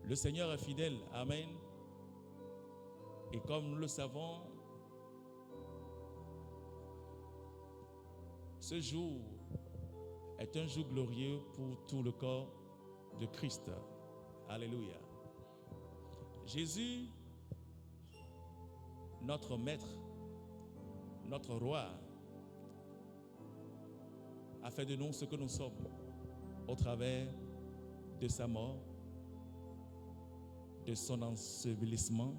Le Seigneur est fidèle. Amen. Et comme nous le savons, ce jour est un jour glorieux pour tout le corps de Christ. Alléluia. Jésus, notre maître, notre roi, a fait de nous ce que nous sommes au travers de sa mort, de son ensevelissement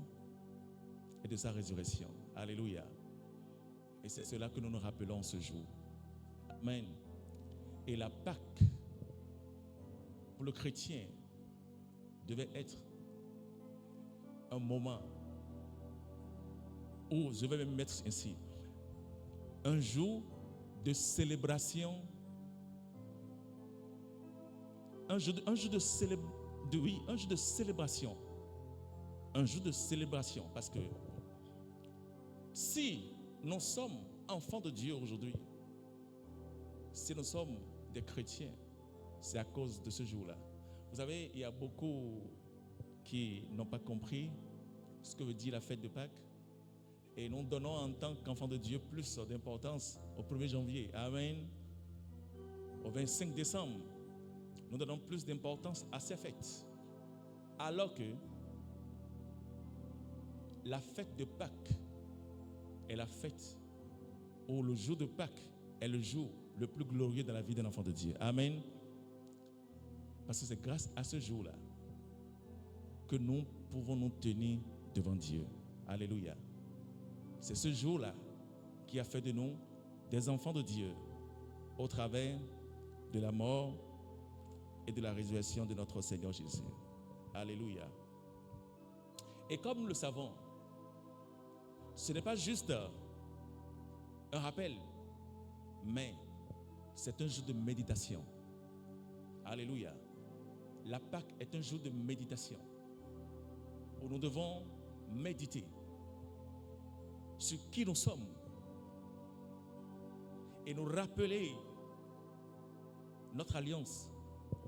et de sa résurrection. Alléluia. Et c'est cela que nous nous rappelons ce jour. Amen. Et la Pâque, pour le chrétien, devait être un moment où, je vais même mettre ainsi, un jour de célébration, un jour de célébration, parce que si nous sommes enfants de Dieu aujourd'hui, si nous sommes des chrétiens, c'est à cause de ce jour-là. Vous savez, il y a beaucoup qui n'ont pas compris ce que veut dire la fête de Pâques. Et nous donnons en tant qu'enfants de Dieu plus d'importance au 1er janvier. Amen. Au 25 décembre, nous donnons plus d'importance à ces fêtes. Alors que la fête de Pâques est la fête où le jour de Pâques est le jour le plus glorieux dans la vie d'un enfant de Dieu. Amen. Parce que c'est grâce à ce jour-là que nous pouvons nous tenir devant Dieu. Alléluia. C'est ce jour-là qui a fait de nous des enfants de Dieu au travers de la mort et de la résurrection de notre Seigneur Jésus. Alléluia. Et comme nous le savons, ce n'est pas juste un rappel, mais c'est un jour de méditation. Alléluia. La Pâque est un jour de méditation où nous devons méditer sur qui nous sommes et nous rappeler notre alliance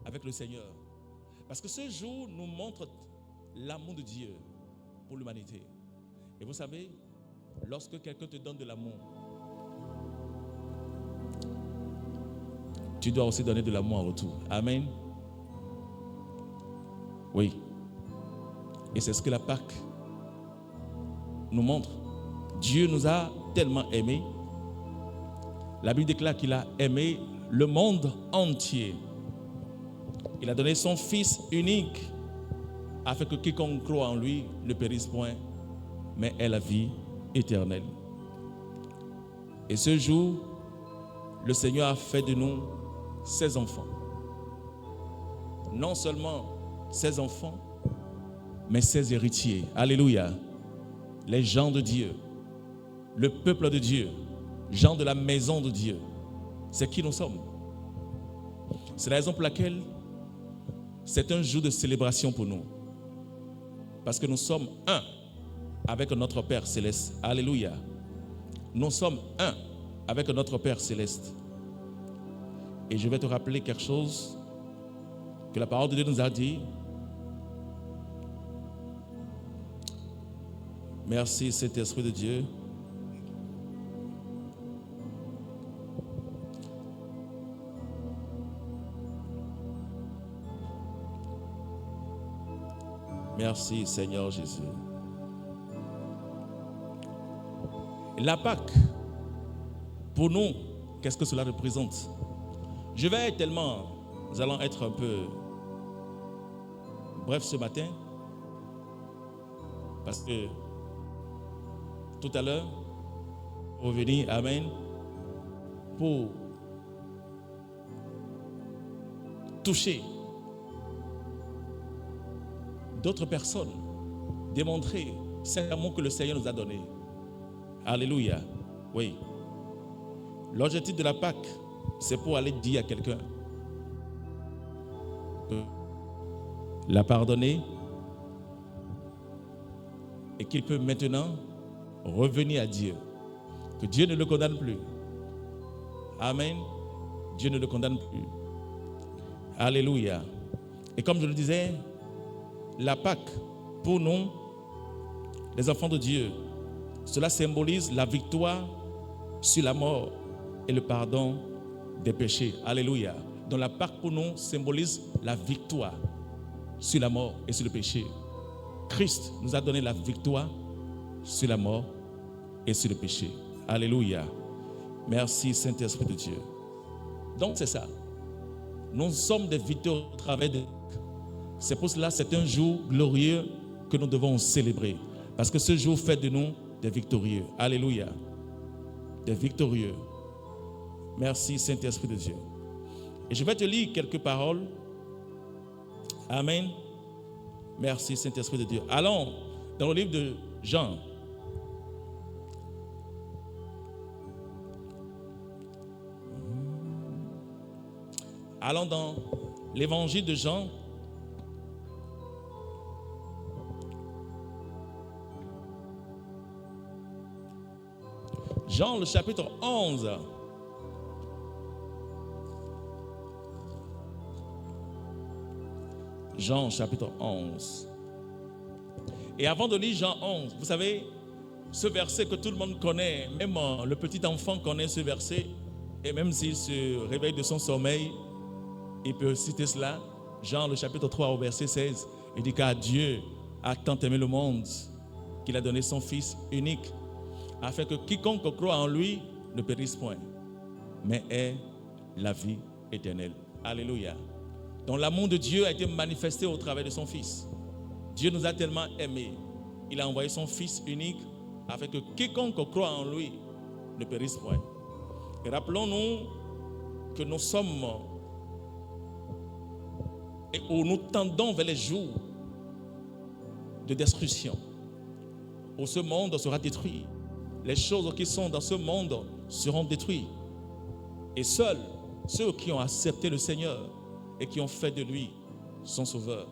avec le Seigneur. Parce que ce jour nous montre l'amour de Dieu pour l'humanité. Et vous savez, lorsque quelqu'un te donne de l'amour, tu dois aussi donner de l'amour en retour. Amen. Oui. Et c'est ce que la Pâque nous montre. Dieu nous a tellement aimés. La Bible déclare qu'il a aimé le monde entier. Il a donné son Fils unique afin que quiconque croit en lui ne périsse point, mais ait la vie éternelle. Et ce jour, le Seigneur a fait de nous ses enfants. Non seulement ses enfants, mais ses héritiers. Alléluia. Les gens de Dieu, le peuple de Dieu, gens de la maison de Dieu. C'est qui nous sommes. C'est la raison pour laquelle c'est un jour de célébration pour nous. Parce que nous sommes un avec notre Père céleste. Alléluia. Nous sommes un avec notre Père céleste. Et je vais te rappeler quelque chose que la parole de Dieu nous a dit. Merci, Saint-Esprit de Dieu. Merci, Seigneur Jésus. La Pâque, pour nous, qu'est-ce que cela représente? Je vais nous allons être un peu bref ce matin, parce que tout à l'heure, revenir, amen, pour toucher d'autres personnes, démontrer cet amour que le Seigneur nous a donné. Alléluia. Oui. L'objectif de la Pâque, c'est pour aller dire à quelqu'un l'a pardonné et qu'il peut maintenant revenir à Dieu. Que Dieu ne le condamne plus. Amen. Dieu ne le condamne plus. Alléluia. Et comme je le disais, la Pâque, pour nous, les enfants de Dieu, cela symbolise la victoire sur la mort et le pardon des péchés. Alléluia. Donc la Pâque pour nous symbolise la victoire sur la mort et sur le péché. Christ nous a donné la victoire sur la mort et sur le péché. Alléluia. Merci Saint-Esprit de Dieu. Donc c'est ça. Nous sommes des victoires au travers de... C'est pour cela que c'est un jour glorieux que nous devons célébrer. Parce que ce jour fait de nous des victorieux. Alléluia. Des victorieux. Merci Saint-Esprit de Dieu. Et je vais te lire quelques paroles. Amen. Merci Saint-Esprit de Dieu. Allons dans le livre de Jean. Allons dans l'évangile de Jean. Jean, le chapitre 11. Jean, chapitre 11. Et avant de lire Jean 11, vous savez, ce verset que tout le monde connaît, même le petit enfant connaît ce verset, et même s'il se réveille de son sommeil, il peut citer cela. Jean, le chapitre 3, au verset 16, il dit car Dieu a tant aimé le monde qu'il a donné son Fils unique, afin que quiconque croit en lui ne périsse point, mais ait la vie éternelle. Alléluia. Donc l'amour de Dieu a été manifesté au travers de son Fils. Dieu nous a tellement aimés, il a envoyé son Fils unique, afin que quiconque croit en lui ne périsse point. Et rappelons-nous que nous sommes, et où nous tendons vers les jours de destruction, où ce monde sera détruit. Les choses qui sont dans ce monde seront détruites. Et seuls ceux qui ont accepté le Seigneur et qui ont fait de lui son sauveur,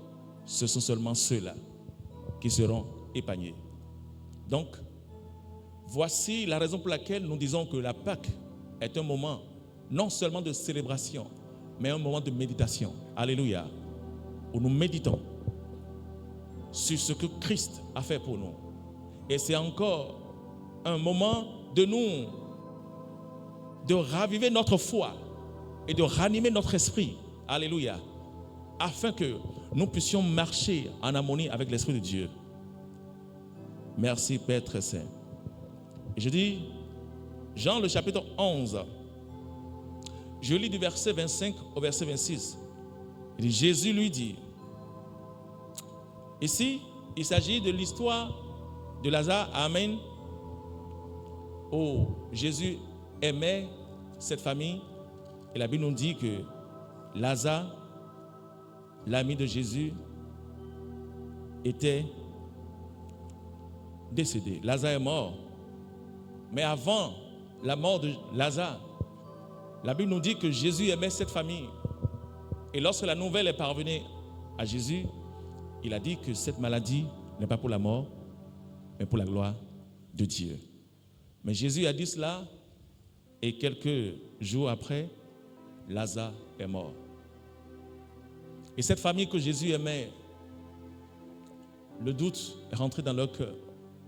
ce sont seulement ceux-là qui seront épargnés. Donc, voici la raison pour laquelle nous disons que la Pâque est un moment non seulement de célébration, mais un moment de méditation. Alléluia. Où nous méditons sur ce que Christ a fait pour nous. Et c'est encore un moment de nous, de raviver notre foi et de ranimer notre esprit. Alléluia. Afin que nous puissions marcher en harmonie avec l'Esprit de Dieu. Merci Père très saint. Et je dis, Jean le chapitre 11, je lis du verset 25 au verset 26. Il dit, Jésus lui dit, ici, il s'agit de l'histoire de Lazare, Amen, où Jésus aimait cette famille. Et la Bible nous dit que Lazare, l'ami de Jésus, était décédé. Lazare est mort. Mais avant la mort de Lazare, la Bible nous dit que Jésus aimait cette famille. Et lorsque la nouvelle est parvenue à Jésus, il a dit que cette maladie n'est pas pour la mort, mais pour la gloire de Dieu. Mais Jésus a dit cela, et quelques jours après, Lazare est mort. Et cette famille que Jésus aimait, le doute est rentré dans leur cœur.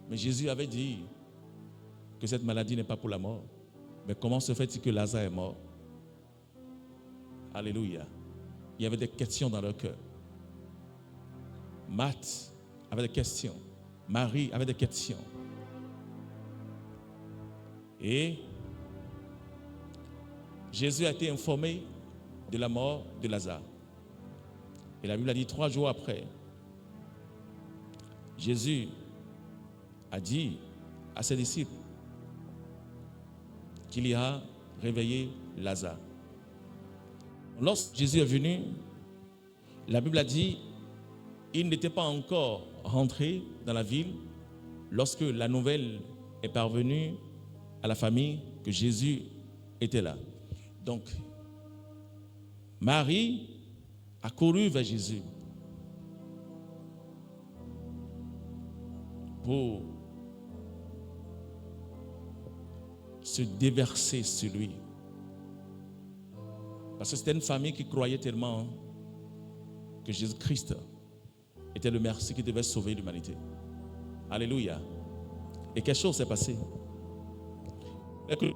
Mais Jésus avait dit que cette maladie n'est pas pour la mort. Mais comment se fait-il que Lazare est mort? Alléluia. Il y avait des questions dans leur cœur. Marthe avait des questions. Marie avait des questions. Et Jésus a été informé de la mort de Lazare. Et la Bible a dit 3 jours après, Jésus a dit à ses disciples qu'il ira réveiller Lazare. Lorsque Jésus est venu, la Bible a dit il n'était pas encore rentré dans la ville lorsque la nouvelle est parvenue à la famille que Jésus était là. Donc, Marie a couru vers Jésus pour se déverser sur lui. Parce que c'était une famille qui croyait tellement que Jésus-Christ était le merci qui devait sauver l'humanité. Alléluia. Et quelque chose s'est passé.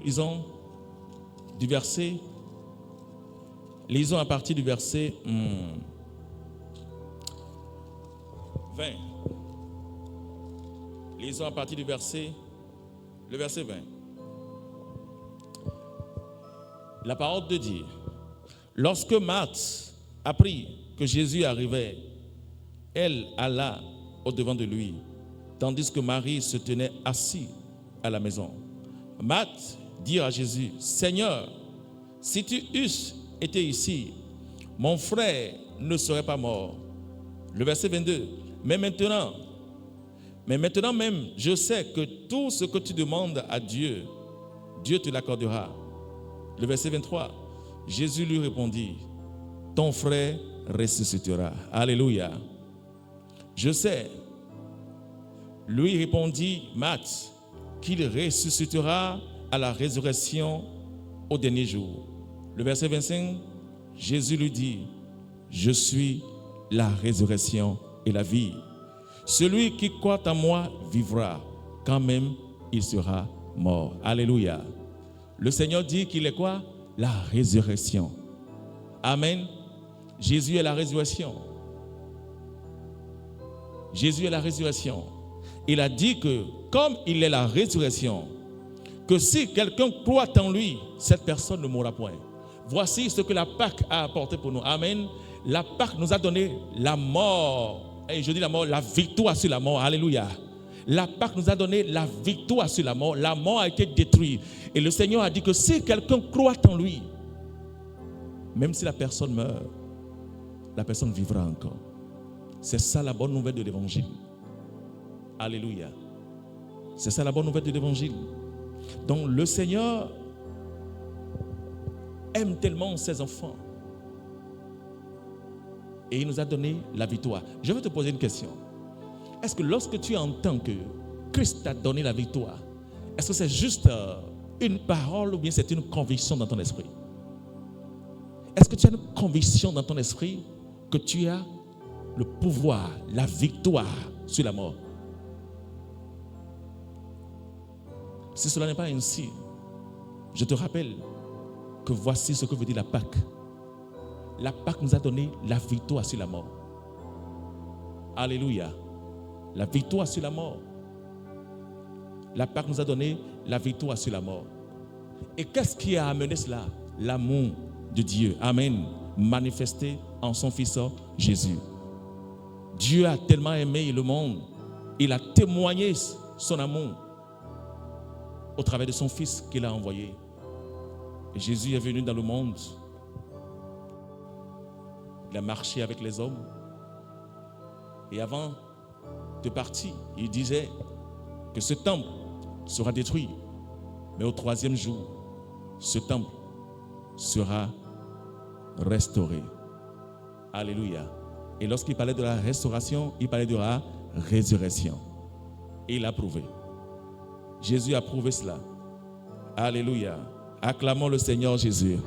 Lisons du verset, lisons à partir du verset 20. Lisons à partir du verset, le verset 20. La parole de Dieu. Lorsque Marthe apprit que Jésus arrivait, elle alla au-devant de lui, tandis que Marie se tenait assise à la maison. Marthe dit à Jésus, Seigneur, si tu eusses été ici, mon frère ne serait pas mort. Le verset 22, mais maintenant même, je sais que tout ce que tu demandes à Dieu, Dieu te l'accordera. Le verset 23, Jésus lui répondit, ton frère ressuscitera. Alléluia. Je sais, lui répondit Marthe, qu'il ressuscitera à la résurrection au dernier jour. Le verset 25, Jésus lui dit, je suis la résurrection et la vie. Celui qui croit en moi vivra, quand même il sera mort. Alléluia. Le Seigneur dit qu'il est quoi? La résurrection. Amen. Jésus est la résurrection. Jésus est la résurrection. Il a dit que comme il est la résurrection, que si quelqu'un croit en lui, cette personne ne mourra point. Voici ce que la Pâque a apporté pour nous. Amen. La Pâque nous a donné la mort. Et je dis la mort, la victoire sur la mort. Alléluia. La Pâque nous a donné la victoire sur la mort. La mort a été détruite. Et le Seigneur a dit que si quelqu'un croit en lui, même si la personne meurt, la personne vivra encore. C'est ça la bonne nouvelle de l'évangile. Alléluia. C'est ça la bonne nouvelle de l'évangile. Donc le Seigneur aime tellement ses enfants. Et il nous a donné la victoire. Je vais te poser une question. Est-ce que lorsque tu entends que Christ t'a donné la victoire, est-ce que c'est juste une parole ou bien c'est une conviction dans ton esprit? Est-ce que tu as une conviction dans ton esprit que tu as le pouvoir, la victoire sur la mort? Si cela n'est pas ainsi, je te rappelle que voici ce que veut dire la Pâque. La Pâque nous a donné la victoire sur la mort. Alléluia. La victoire sur la mort. La Pâque nous a donné la victoire sur la mort. Et qu'est-ce qui a amené cela? L'amour de Dieu. Amen. Manifesté en son Fils Jésus. Dieu a tellement aimé le monde. Il a témoigné son amour au travers de son Fils qu'il a envoyé. Et Jésus est venu dans le monde. Il a marché avec les hommes. Et avant de partir, il disait que ce temple sera détruit. Mais au troisième jour, ce temple sera restauré. Alléluia. Et lorsqu'il parlait de la restauration, il parlait de la résurrection. Et il a prouvé. Jésus a prouvé cela. Alléluia. Acclamons le Seigneur Jésus.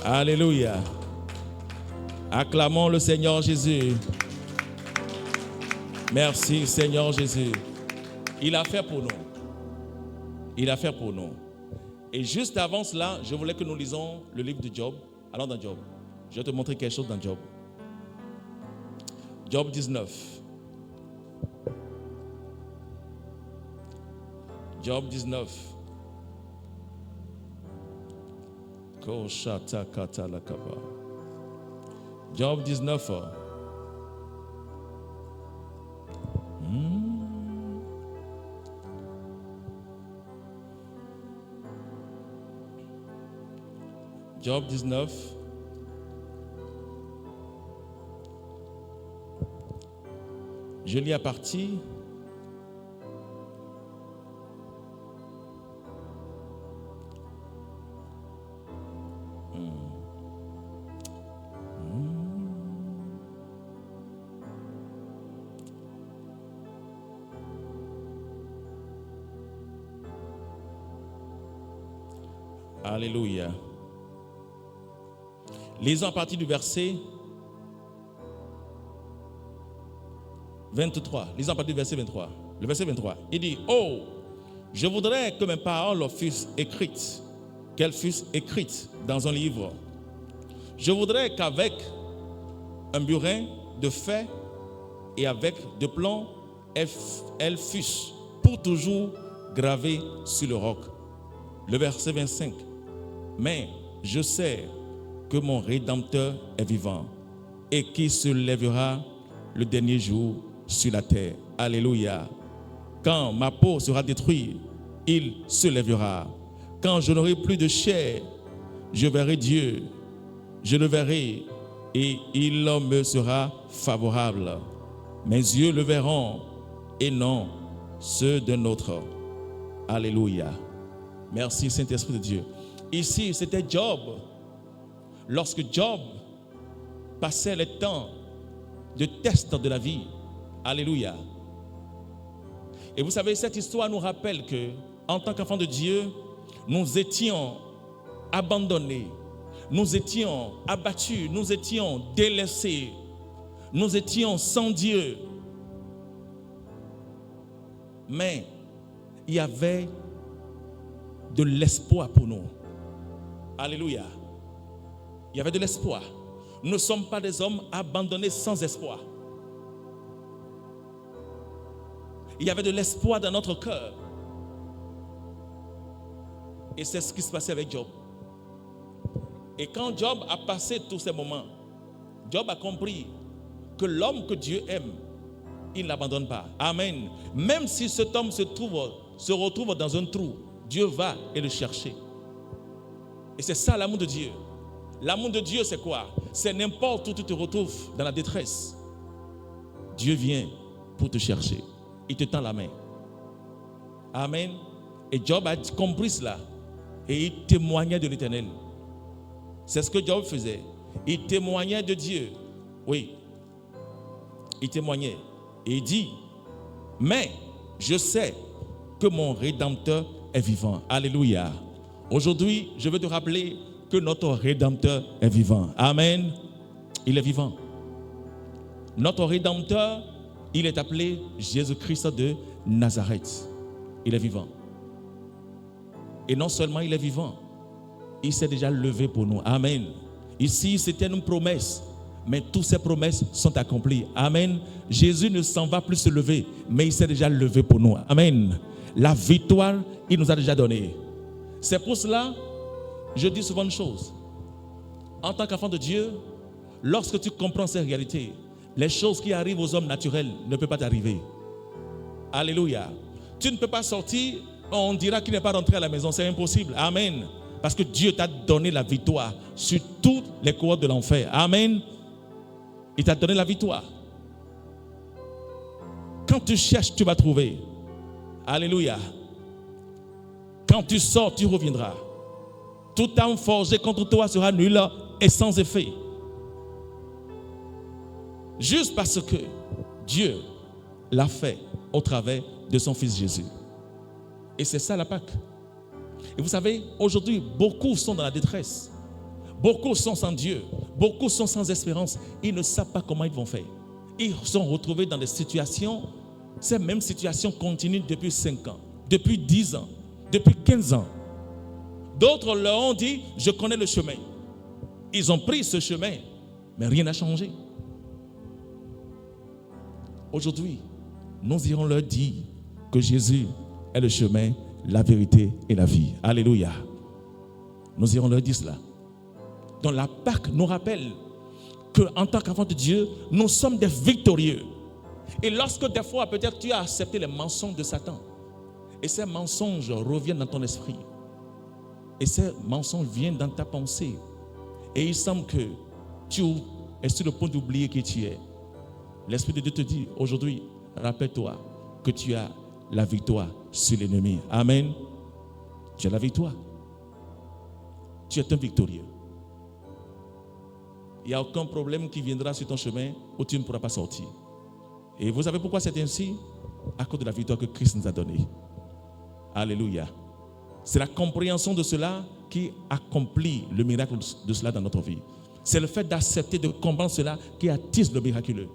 Alléluia. Acclamons le Seigneur Jésus. Merci Seigneur Jésus. Il a fait pour nous. Il a fait pour nous. Et juste avant cela, je voulais que nous lisions le livre de Job. Allons dans Job. Je vais te montrer quelque chose dans Job. Job 19. Job 19. Job 19. Job 19. Je lis à partir Alléluia. Lisons à partir du verset 23. Lisons à partir du verset 23. Le verset 23. Il dit, oh, je voudrais que mes paroles fussent écrites, qu'elles fussent écrites dans un livre. Je voudrais qu'avec un burin de fer et avec de plomb, elles fussent pour toujours gravées sur le roc. Le verset 25. Mais je sais que mon Rédempteur est vivant et qu'il se lèvera le dernier jour sur la terre. Alléluia. Quand ma peau sera détruite, il se lèvera. Quand je n'aurai plus de chair, je verrai Dieu. Je le verrai et il me sera favorable. Mes yeux le verront et non ceux d'un autre. Alléluia. Merci Saint-Esprit de Dieu. Ici, c'était Job. Lorsque Job passait les temps de test de la vie. Alléluia. Et vous savez, cette histoire nous rappelle que, en tant qu'enfants de Dieu, nous étions abandonnés, nous étions abattus, nous étions délaissés, nous étions sans Dieu. Mais il y avait de l'espoir pour nous. Alléluia. Il y avait de l'espoir. Nous ne sommes pas des hommes abandonnés sans espoir. Il y avait de l'espoir dans notre cœur. Et c'est ce qui se passait avec Job. Et quand Job a passé tous ces moments, Job a compris que l'homme que Dieu aime, il n'abandonne pas. Amen. Même si cet homme se retrouve dans un trou, Dieu va et le chercher. Et c'est ça l'amour de Dieu. L'amour de Dieu, c'est quoi? C'est n'importe où tu te retrouves dans la détresse. Dieu vient pour te chercher. Il te tend la main. Amen. Et Job a compris cela. Et il témoignait de l'Éternel. C'est ce que Job faisait. Il témoignait de Dieu. Oui. Il témoignait. Et il dit, mais je sais que mon Rédempteur est vivant. Alléluia. Aujourd'hui, je veux te rappeler que notre Rédempteur est vivant. Amen. Il est vivant. Notre Rédempteur, il est appelé Jésus-Christ de Nazareth. Il est vivant. Et non seulement il est vivant, il s'est déjà levé pour nous. Amen. Ici, c'était une promesse, mais toutes ces promesses sont accomplies. Amen. Jésus ne s'en va plus se lever, mais il s'est déjà levé pour nous. Amen. La victoire, il nous a déjà donnée. C'est pour cela, je dis souvent une chose. En tant qu'enfant de Dieu, lorsque tu comprends ces réalités, les choses qui arrivent aux hommes naturels ne peuvent pas t'arriver. Alléluia. Tu ne peux pas sortir, on dira qu'il n'est pas rentré à la maison. C'est impossible. Amen. Parce que Dieu t'a donné la victoire sur toutes les cohortes de l'enfer. Amen. Il t'a donné la victoire. Quand tu cherches, tu vas trouver. Alléluia. Quand tu sors, tu reviendras. Toute arme forgée contre toi sera nulle et sans effet. Juste parce que Dieu l'a fait au travers de son Fils Jésus. Et c'est ça la Pâque. Et vous savez, aujourd'hui, beaucoup sont dans la détresse. Beaucoup sont sans Dieu. Beaucoup sont sans espérance. Ils ne savent pas comment ils vont faire. Ils sont retrouvés dans des situations, ces mêmes situations continuent depuis 5 ans, depuis 10 ans, depuis 15 ans. D'autres leur ont dit, je connais le chemin. Ils ont pris ce chemin, mais rien n'a changé. Aujourd'hui, nous irons leur dire que Jésus est le chemin, la vérité et la vie. Alléluia. Nous irons leur dire cela. Donc la Pâque nous rappelle qu'en tant qu'enfants de Dieu, nous sommes des victorieux. Et lorsque des fois, peut-être tu as accepté les mensonges de Satan, et ces mensonges reviennent dans ton esprit, et ces mensonges viennent dans ta pensée, et il semble que tu es sur le point d'oublier qui tu es. L'Esprit de Dieu te dit aujourd'hui, rappelle-toi que tu as la victoire sur l'ennemi. Amen. Tu as la victoire. Tu es un victorieux. Il n'y a aucun problème qui viendra sur ton chemin où tu ne pourras pas sortir. Et vous savez pourquoi c'est ainsi? À cause de la victoire que Christ nous a donnée. Alléluia. C'est la compréhension de cela qui accomplit le miracle de cela dans notre vie. C'est le fait d'accepter, de comprendre cela qui attise le miraculeux.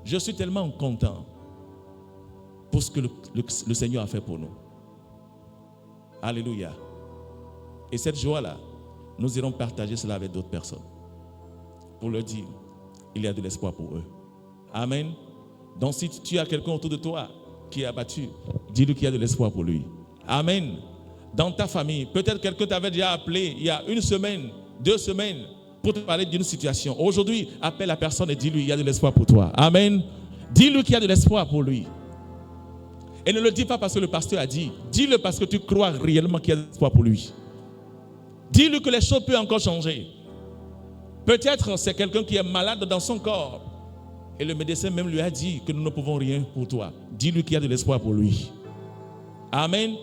Je suis tellement content pour ce que le Seigneur a fait pour nous. Alléluia. Et cette joie-là, nous irons partager cela avec d'autres personnes pour leur dire, il y a de l'espoir pour eux. Amen. Donc si tu as quelqu'un autour de toi qui est abattu, dis-lui qu'il y a de l'espoir pour lui. Amen. Dans ta famille, peut-être quelqu'un t'avait déjà appelé il y a 1 semaine, 2 semaines, pour te parler d'une situation. Aujourd'hui, appelle la personne et dis-lui, il y a de l'espoir pour toi. Amen. Dis-lui qu'il y a de l'espoir pour lui. Et ne le dis pas parce que le pasteur a dit. Dis-le parce que tu crois réellement qu'il y a de l'espoir pour lui. Dis-lui que les choses peuvent encore changer. Peut-être c'est quelqu'un qui est malade dans son corps. Et le médecin même lui a dit que nous ne pouvons rien pour toi. Dis-lui qu'il y a de l'espoir pour lui. Amen.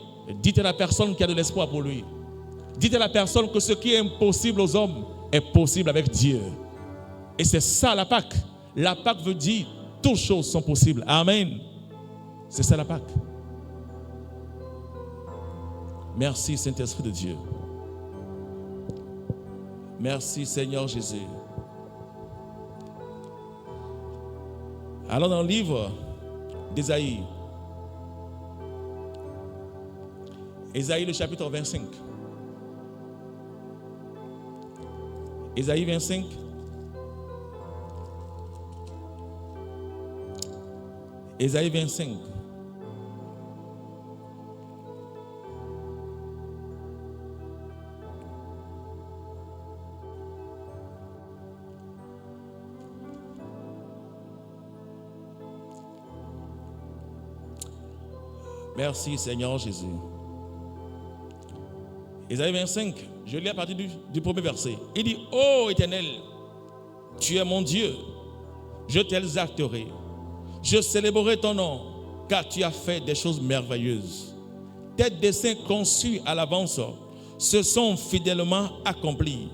Dites à la personne qu'il y a de l'espoir pour lui. Dites à la personne que ce qui est impossible aux hommes est possible avec Dieu. Et c'est ça la Pâque. La Pâque veut dire toutes choses sont possibles. Amen. C'est ça la Pâque. Merci Saint-Esprit de Dieu. Merci Seigneur Jésus. Allons dans le livre d'Ésaïe. Ésaïe le chapitre 25. Ésaïe 25. Ésaïe 25. Merci Seigneur Jésus. Ésaïe 25, je lis à partir du premier verset. Il dit, ô Éternel, tu es mon Dieu, je t'exalterai, je célébrerai ton nom, car tu as fait des choses merveilleuses. Tes desseins conçus à l'avance se sont fidèlement accomplis,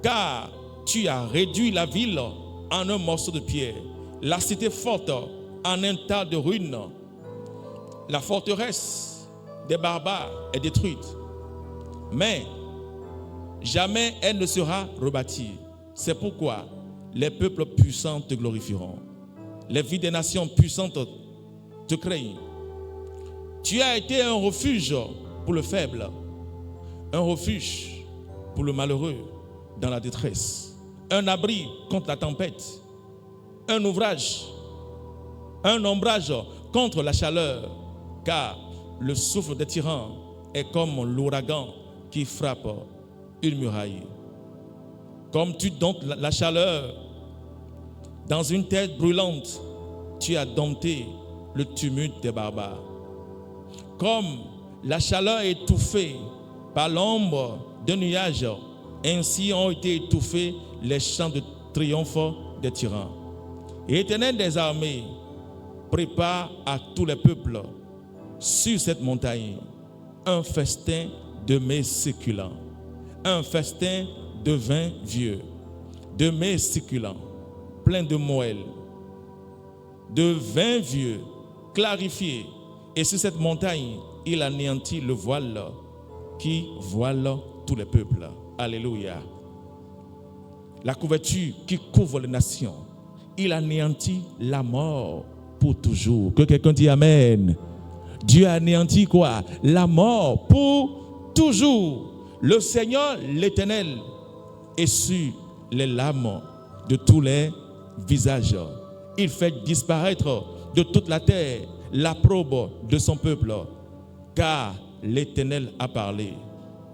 car tu as réduit la ville en un morceau de pierre, la cité forte en un tas de ruines. La forteresse des barbares est détruite, mais jamais elle ne sera rebâtie. C'est pourquoi les peuples puissants te glorifieront. Les vies des nations puissantes te craignent. Tu as été un refuge pour le faible, un refuge pour le malheureux dans la détresse, un abri contre la tempête, un ombrage contre la chaleur, car le souffle des tyrans est comme l'ouragan qui frappe une muraille. Comme tu domptes la chaleur dans une terre brûlante, tu as dompté le tumulte des barbares. Comme la chaleur est étouffée par l'ombre d'un nuage, ainsi ont été étouffés les chants de triomphe des tyrans. Et Éternel des armées, prépare à tous les peuples sur cette montagne un festin de mets succulents, un festin de vin vieux, de mets succulents, plein de moelle, de vin vieux, clarifié. Et sur cette montagne, il anéantit le voile qui voile tous les peuples. Alléluia. La couverture qui couvre les nations. Il anéantit la mort pour toujours. Que quelqu'un dise Amen. Dieu anéantit quoi? La mort pour toujours. Le Seigneur, l'Éternel, essuie les larmes de tous les visages. Il fait disparaître de toute la terre l'opprobre de son peuple, car l'Éternel a parlé.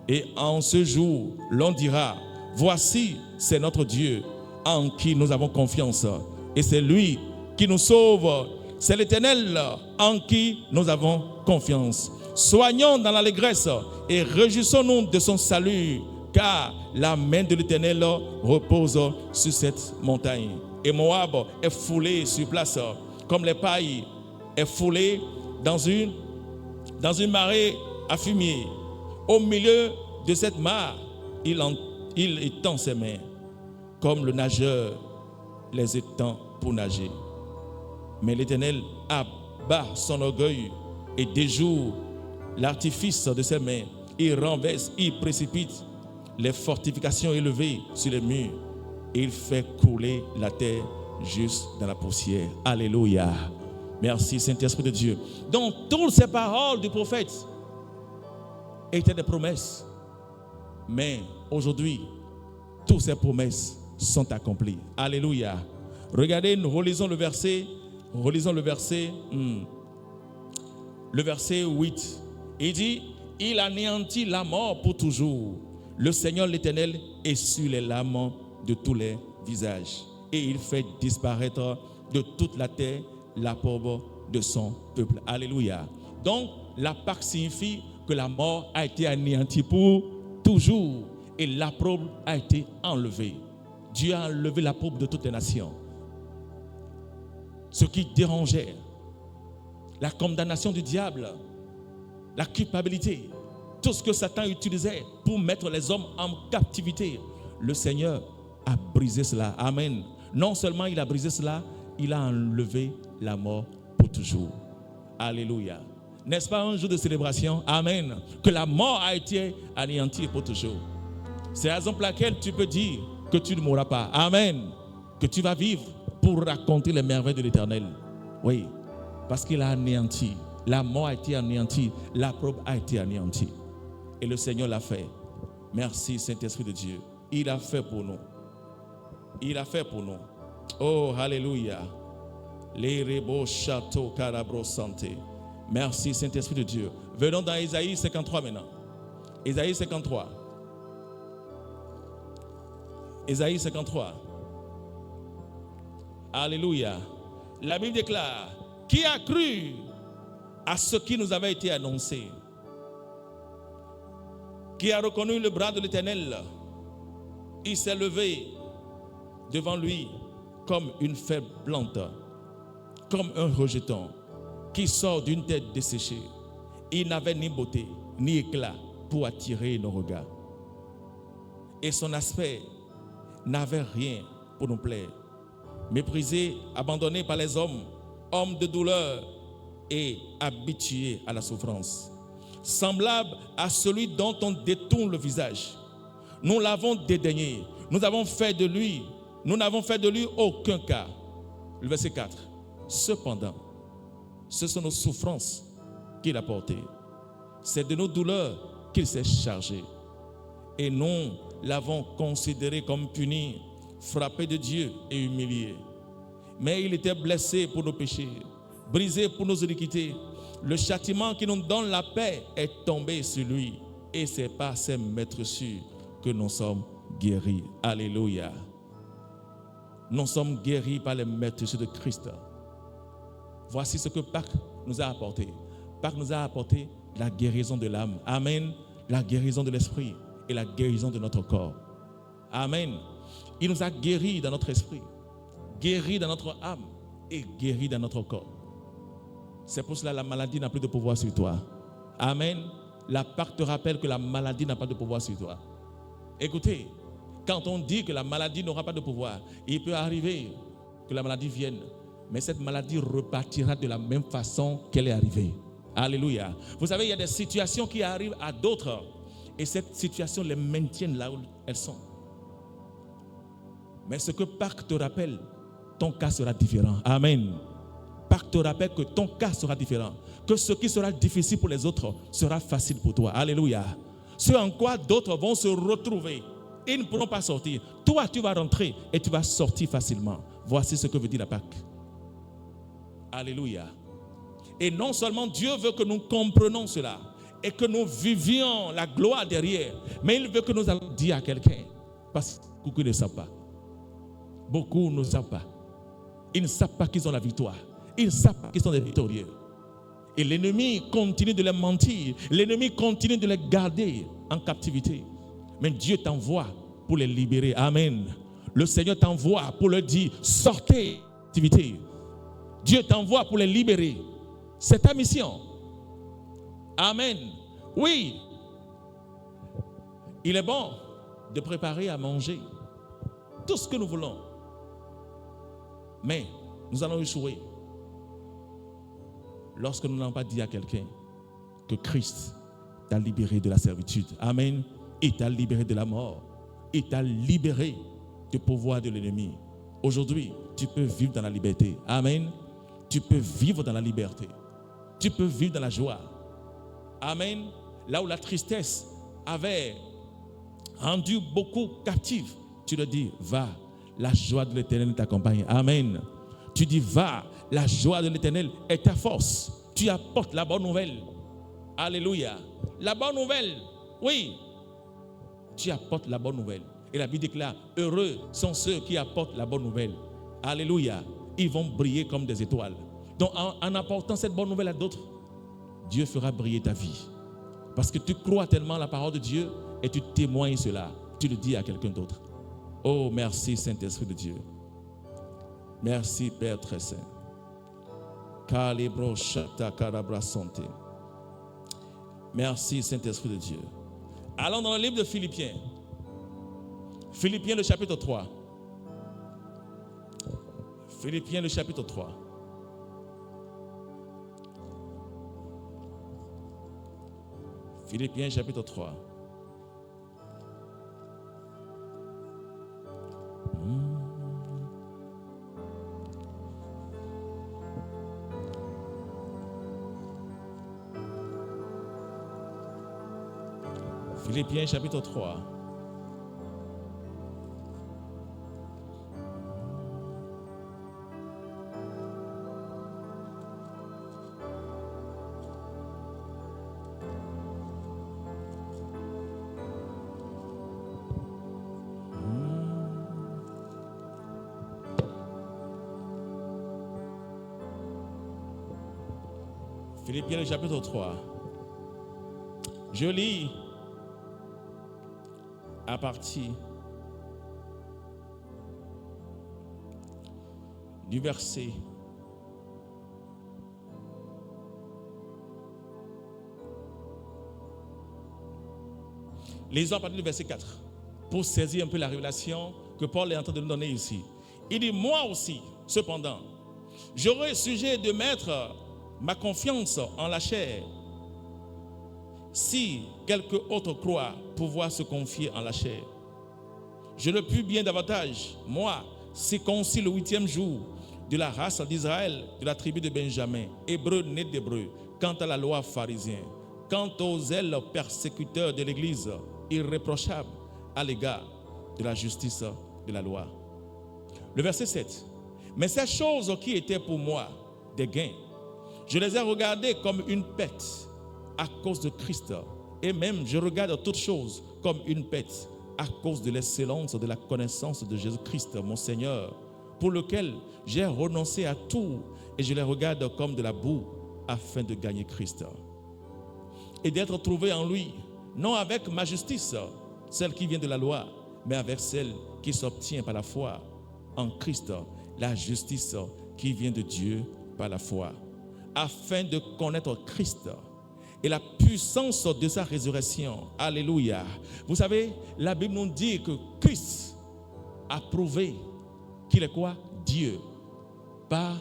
Et en ce jour, l'on dira, voici, c'est notre Dieu en qui nous avons confiance. Et c'est lui qui nous sauve. C'est l'Éternel en qui nous avons confiance. Soignons dans l'allégresse et réjouissons-nous de son salut, car la main de l'Éternel repose sur cette montagne. Et Moab est foulé sur place, comme les pailles est foulé dans une marée à fumier. Au milieu de cette mare, il étend ses mains, comme le nageur les étend pour nager. Mais l'Éternel abat son orgueil et déjoue l'artifice de ses mains. Il renverse, il précipite les fortifications élevées sur les murs. Et il fait couler la terre juste dans la poussière. Alléluia. Merci Saint-Esprit de Dieu. Donc toutes ces paroles du prophète étaient des promesses. Mais aujourd'hui, toutes ces promesses sont accomplies. Alléluia. Regardez, nous relisons le verset. Le verset 8. Il dit, il anéantit la mort pour toujours. Le Seigneur l'Éternel essuie les larmes de tous les visages. Et il fait disparaître de toute la terre la pauvre de son peuple. Alléluia. Donc, la Pâque signifie que la mort a été anéantie pour toujours. Et l'opprobre a été enlevée. Dieu a enlevé l'opprobre de toutes les nations. Ce qui dérangeait, la condamnation du diable, la culpabilité, tout ce que Satan utilisait pour mettre les hommes en captivité, le Seigneur a brisé cela. Amen. Non seulement il a brisé cela, il a enlevé la mort pour toujours. Alléluia. N'est-ce pas un jour de célébration? Amen. Que la mort a été anéantie pour toujours. C'est la raison pour laquelle tu peux dire que tu ne mourras pas. Amen. Que tu vas vivre pour raconter les merveilles de l'Éternel. Oui, parce qu'il a anéanti. La mort a été anéantie. L'opprobre a été anéantie. Et le Seigneur l'a fait. Merci Saint-Esprit de Dieu. Il a fait pour nous. Il a fait pour nous. Oh, alléluia. Les rebos châteaux carabros santé. Merci Saint-Esprit de Dieu. Venons dans Ésaïe 53 maintenant. Ésaïe 53. Ésaïe 53. Alléluia. La Bible déclare, qui a cru à ce qui nous avait été annoncé? Qui a reconnu le bras de l'Éternel? Il s'est levé devant lui comme une fève plante, comme un rejeton qui sort d'une tête desséchée. Il n'avait ni beauté ni éclat pour attirer nos regards. Et son aspect n'avait rien pour nous plaire. Méprisé, abandonné par les hommes, homme de douleur et habitué à la souffrance. Semblable à celui dont on détourne le visage. Nous l'avons dédaigné. Nous n'avons fait de lui aucun cas. Le verset 4. Cependant, ce sont nos souffrances qu'il a portées. C'est de nos douleurs qu'il s'est chargé. Et nous l'avons considéré comme puni, frappé de Dieu et humilié. Mais il était blessé pour nos péchés, brisé pour nos iniquités. Le châtiment qui nous donne la paix est tombé sur lui. Et c'est par ses meurtrissures que nous sommes guéris. Alléluia. Nous sommes guéris par les meurtrissures de Christ. Voici ce que Pâques nous a apporté. Pâques nous a apporté la guérison de l'âme. Amen. La guérison de l'esprit et la guérison de notre corps. Amen. Il nous a guéris dans notre esprit, guéris dans notre âme et guéris dans notre corps. C'est pour cela que la maladie n'a plus de pouvoir sur toi. Amen. La Pâque te rappelle que la maladie n'a pas de pouvoir sur toi. Écoutez, quand on dit que la maladie n'aura pas de pouvoir, il peut arriver que la maladie vienne, mais cette maladie repartira de la même façon qu'elle est arrivée. Alléluia. Vous savez, il y a des situations qui arrivent à d'autres et cette situation les maintient là où elles sont. Mais ce que Pâques te rappelle, ton cas sera différent. Amen. Pâques te rappelle que ton cas sera différent. Que ce qui sera difficile pour les autres sera facile pour toi. Alléluia. Ce en quoi d'autres vont se retrouver. Ils ne pourront pas sortir. Toi, tu vas rentrer et tu vas sortir facilement. Voici ce que veut dire la Pâque. Alléluia. Et non seulement Dieu veut que nous comprenions cela et que nous vivions la gloire derrière, mais il veut que nous allons dire à quelqu'un, parce que beaucoup ne savent pas. Beaucoup ne savent pas. Ils ne savent pas qu'ils ont la victoire. Ils ne savent pas qu'ils sont des victorieux. Et l'ennemi continue de les mentir. L'ennemi continue de les garder en captivité. Mais Dieu t'envoie pour les libérer. Amen. Le Seigneur t'envoie pour leur dire, sortez de captivité. Dieu t'envoie pour les libérer. C'est ta mission. Amen. Oui. Il est bon de préparer à manger tout ce que nous voulons. Mais nous allons échouer lorsque nous n'avons pas dit à quelqu'un que Christ t'a libéré de la servitude. Amen. Il t'a libéré de la mort. Il t'a libéré du pouvoir de l'ennemi. Aujourd'hui, tu peux vivre dans la liberté. Amen. Tu peux vivre dans la liberté. Tu peux vivre dans la joie. Amen. Là où la tristesse avait rendu beaucoup captifs, tu leur dis, va, la joie de l'Éternel t'accompagne. Amen. Tu dis, va, la joie de l'Éternel est ta force. Tu apportes la bonne nouvelle. Alléluia. La bonne nouvelle, oui. Tu apportes la bonne nouvelle. Et la Bible déclare, heureux sont ceux qui apportent la bonne nouvelle. Alléluia. Ils vont briller comme des étoiles. Donc en apportant cette bonne nouvelle à d'autres, Dieu fera briller ta vie. Parce que tu crois tellement à la parole de Dieu et tu témoignes cela. Tu le dis à quelqu'un d'autre. Oh, merci Saint-Esprit de Dieu. Merci Père très saint. Kalibro shata karabra santé. Merci Saint-Esprit de Dieu. Allons dans le livre de Philippiens. Philippiens le chapitre 3. Philippiens le chapitre 3. Philippiens chapitre 3. Philippiens chapitre 3. Philippiens chapitre 3. Je lis à partir du verset lisons à partir du verset 4 pour saisir un peu la révélation que Paul est en train de nous donner ici. Il dit, moi aussi, cependant, j'aurai sujet de mettre ma confiance en la chair. Si quelque autre croit pouvoir se confier en la chair, je le puis bien davantage, moi, circoncis le 8e jour de la race d'Israël, de la tribu de Benjamin, hébreu né d'hébreu, quant à la loi pharisien, quant aux zèles persécuteurs de l'Église, irréprochable à l'égard de la justice de la loi. Le verset 7. Mais ces choses qui étaient pour moi des gains, je les ai regardées comme une perte à cause de Christ. Et même je regarde toutes choses comme une perte à cause de l'excellence de la connaissance de Jésus-Christ, mon Seigneur, pour lequel j'ai renoncé à tout et je les regarde comme de la boue afin de gagner Christ. Et d'être trouvé en lui, non avec ma justice, celle qui vient de la loi, mais avec celle qui s'obtient par la foi en Christ, la justice qui vient de Dieu par la foi, afin de connaître Christ et la puissance de sa résurrection. Alléluia. Vous savez, la Bible nous dit que Christ a prouvé qu'il est quoi? Dieu, par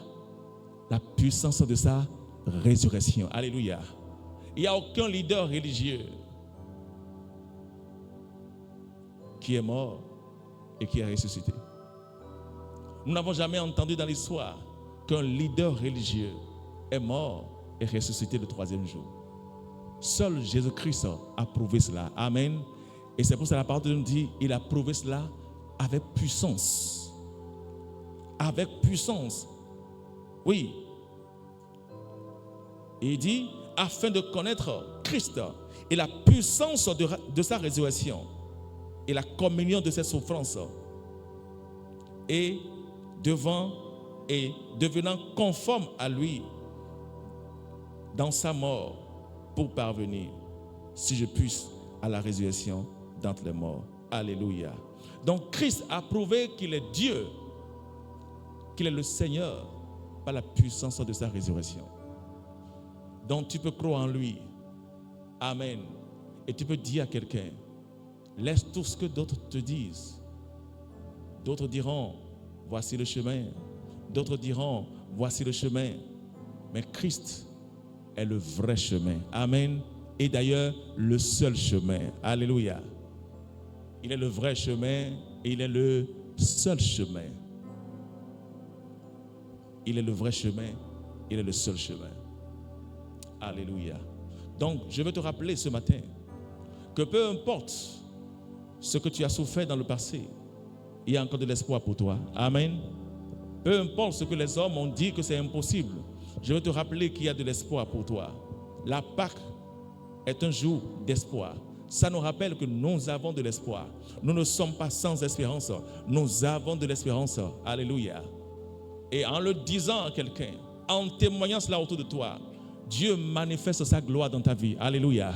la puissance de sa résurrection. Alléluia. Il n'y a aucun leader religieux qui est mort et qui est ressuscité. Nous n'avons jamais entendu dans l'histoire qu'un leader religieux est mort et ressuscité le 3e jour. Seul Jésus-Christ a prouvé cela. Amen. Et c'est pour ça que la parole de Dieu nous dit, il a prouvé cela avec puissance. Avec puissance. Oui. Et il dit, afin de connaître Christ et la puissance de sa résurrection et la communion de ses souffrances et devenant conforme à lui dans sa mort pour parvenir, si je puisse, à la résurrection d'entre les morts. Alléluia. Donc Christ a prouvé qu'il est Dieu, qu'il est le Seigneur par la puissance de sa résurrection. Donc tu peux croire en lui. Amen. Et tu peux dire à quelqu'un, laisse tout ce que d'autres te disent. D'autres diront, voici le chemin. D'autres diront, voici le chemin. Mais Christ est le vrai chemin. Amen. Et d'ailleurs, le seul chemin. Alléluia. Il est le vrai chemin et il est le seul chemin. Il est le vrai chemin. Il est le seul chemin. Alléluia. Donc, je veux te rappeler ce matin que peu importe ce que tu as souffert dans le passé, il y a encore de l'espoir pour toi. Amen. Peu importe ce que les hommes ont dit que c'est impossible, je veux te rappeler qu'il y a de l'espoir pour toi. La Pâque est un jour d'espoir. Ça nous rappelle que nous avons de l'espoir. Nous ne sommes pas sans espérance. Nous avons de l'espérance. Alléluia. Et en le disant à quelqu'un, en témoignant cela autour de toi, Dieu manifeste sa gloire dans ta vie. Alléluia.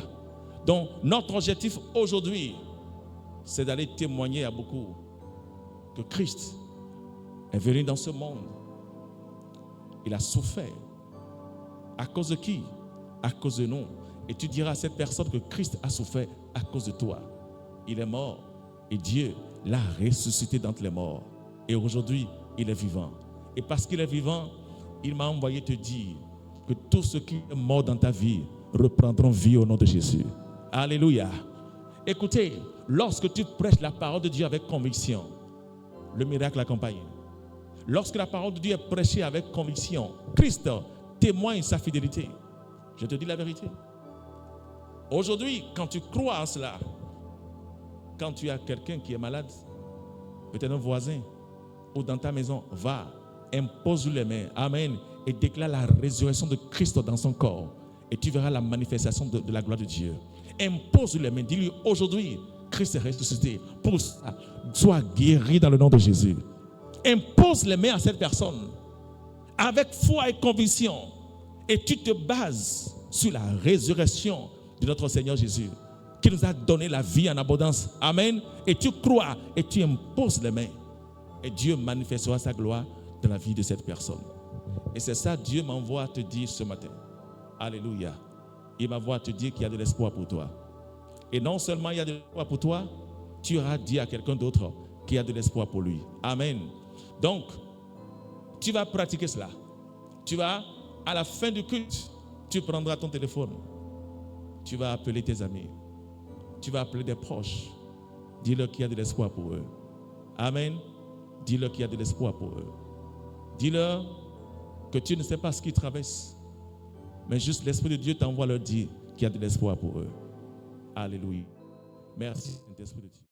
Donc, notre objectif aujourd'hui, c'est d'aller témoigner à beaucoup que Christ est venu dans ce monde. Il a souffert. À cause de qui? À cause de nous. Et tu diras à cette personne que Christ a souffert à cause de toi. Il est mort et Dieu l'a ressuscité d'entre les morts. Et aujourd'hui, il est vivant. Et parce qu'il est vivant, il m'a envoyé te dire que tous ceux qui sont morts dans ta vie reprendront vie au nom de Jésus. Alléluia. Écoutez, lorsque tu prêches la parole de Dieu avec conviction, le miracle accompagne. Lorsque la parole de Dieu est prêchée avec conviction, Christ témoigne sa fidélité. Je te dis la vérité. Aujourd'hui, quand tu crois en cela, quand tu as quelqu'un qui est malade, peut-être un voisin, ou dans ta maison, va, impose les mains, amen, et déclare la résurrection de Christ dans son corps. Et tu verras la manifestation de la gloire de Dieu. Impose les mains, dis-lui aujourd'hui, Christ est ressuscité. Pour ça, sois guéri dans le nom de Jésus. Impose les mains à cette personne, avec foi et conviction, et tu te bases sur la résurrection de notre Seigneur Jésus, qui nous a donné la vie en abondance. Amen. Et tu crois et tu imposes les mains. Et Dieu manifestera sa gloire dans la vie de cette personne. Et c'est ça, Dieu m'envoie à te dire ce matin. Alléluia. Il m'envoie à te dire qu'il y a de l'espoir pour toi. Et non seulement il y a de l'espoir pour toi, tu auras dit à quelqu'un d'autre qu'il y a de l'espoir pour lui. Amen. Donc, tu vas pratiquer cela. Tu vas, à la fin du culte, tu prendras ton téléphone. Tu vas appeler tes amis. Tu vas appeler des proches. Dis-leur qu'il y a de l'espoir pour eux. Amen. Dis-leur qu'il y a de l'espoir pour eux. Dis-leur que tu ne sais pas ce qu'ils traversent. Mais juste l'Esprit de Dieu t'envoie leur dire qu'il y a de l'espoir pour eux. Alléluia. Merci, Saint-Esprit de Dieu.